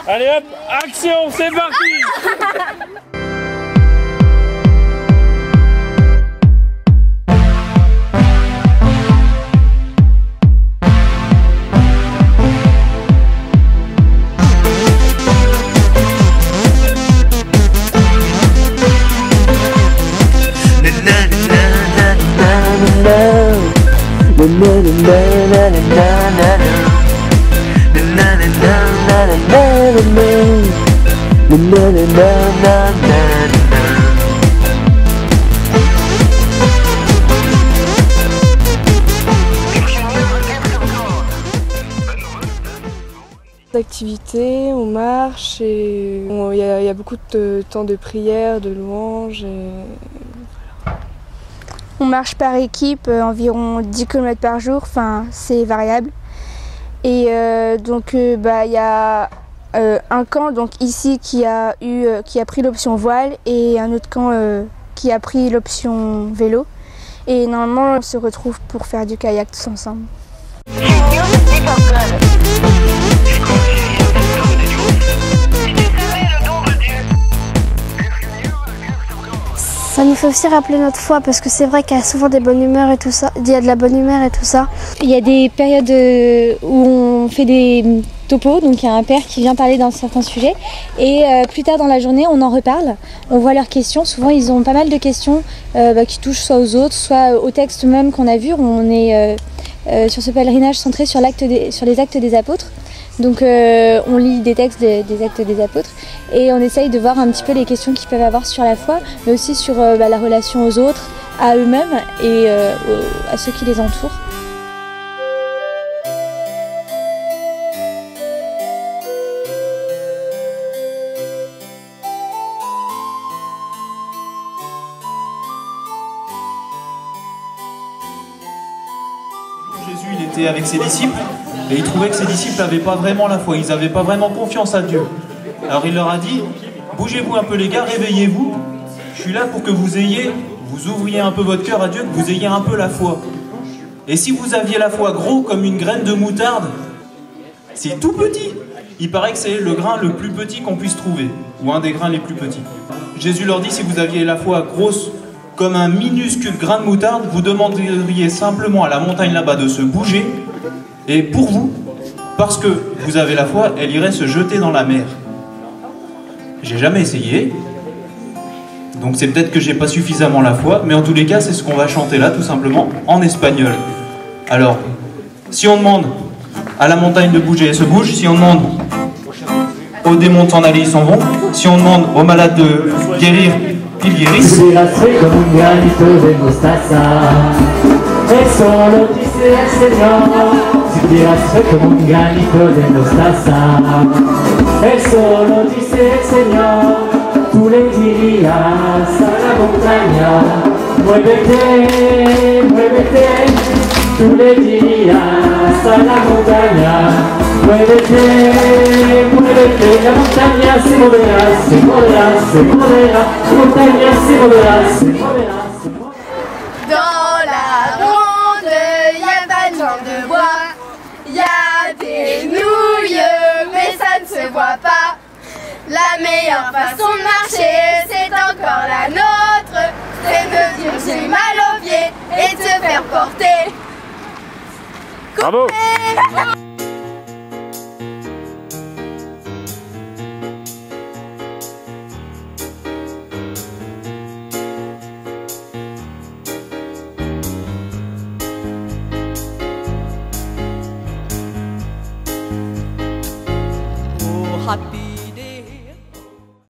Allez hop, action, c'est parti. D'activités, on marche et il y a beaucoup de temps de prière, de louange. On marche par équipe, environ 10 km par jour, enfin c'est variable. Et donc il y a un camp donc ici qui a pris l'option voile et un autre camp qui a pris l'option vélo. Et normalement on se retrouve pour faire du kayak tous ensemble. Ça nous fait aussi rappeler notre foi parce que c'est vrai qu'il y a souvent des bonnes humeurs et tout ça. Il y a de la bonne humeur et tout ça. Il y a des périodes où on fait des topos, donc il y a un père qui vient parler d'un certain sujet et plus tard dans la journée on en reparle, on voit leurs questions. Souvent ils ont pas mal de questions qui touchent soit aux autres, soit au texte même qu'on a vu. On est sur ce pèlerinage centré sur les actes des apôtres. Donc on lit des textes des actes des apôtres et on essaye de voir un petit peu les questions qu'ils peuvent avoir sur la foi, mais aussi sur la relation aux autres, à eux-mêmes et à ceux qui les entourent. Jésus, il était avec ses disciples et il trouvait que ses disciples n'avaient pas vraiment la foi, ils n'avaient pas vraiment confiance à Dieu. Alors il leur a dit, bougez-vous un peu les gars, réveillez-vous, je suis là pour que vous ouvriez un peu votre cœur à Dieu, que vous ayez un peu la foi. Et si vous aviez la foi gros comme une graine de moutarde, c'est tout petit. Il paraît que c'est le grain le plus petit qu'on puisse trouver, ou un des grains les plus petits. Jésus leur dit, si vous aviez la foi grosse comme un minuscule grain de moutarde, vous demanderiez simplement à la montagne là-bas de se bouger, et pour vous, parce que vous avez la foi, elle irait se jeter dans la mer. J'ai jamais essayé, donc c'est peut-être que j'ai pas suffisamment la foi, mais en tous les cas, c'est ce qu'on va chanter là, tout simplement, en espagnol. Alors, si on demande à la montagne de bouger, elle se bouge. Si on demande aux démons de s'en aller, ils s'en vont. Si on demande aux malades de guérir, ils guérissent. Tú le dirías a la montaña, muévete, muévete. Tú le dirías a la montaña, muévete, muévete. La montaña se moverá, se moverá, se moverá. La montaña se moverá, se moverá, se moverá. Dans la ronde, y a pas de jambe de bois, y a des nouilles, mais ça ne se voit pas. La meilleure façon de marcher, c'est encore la nôtre, c'est de dire j'ai mal aux pieds et de se faire porter. Bravo! Oh, happy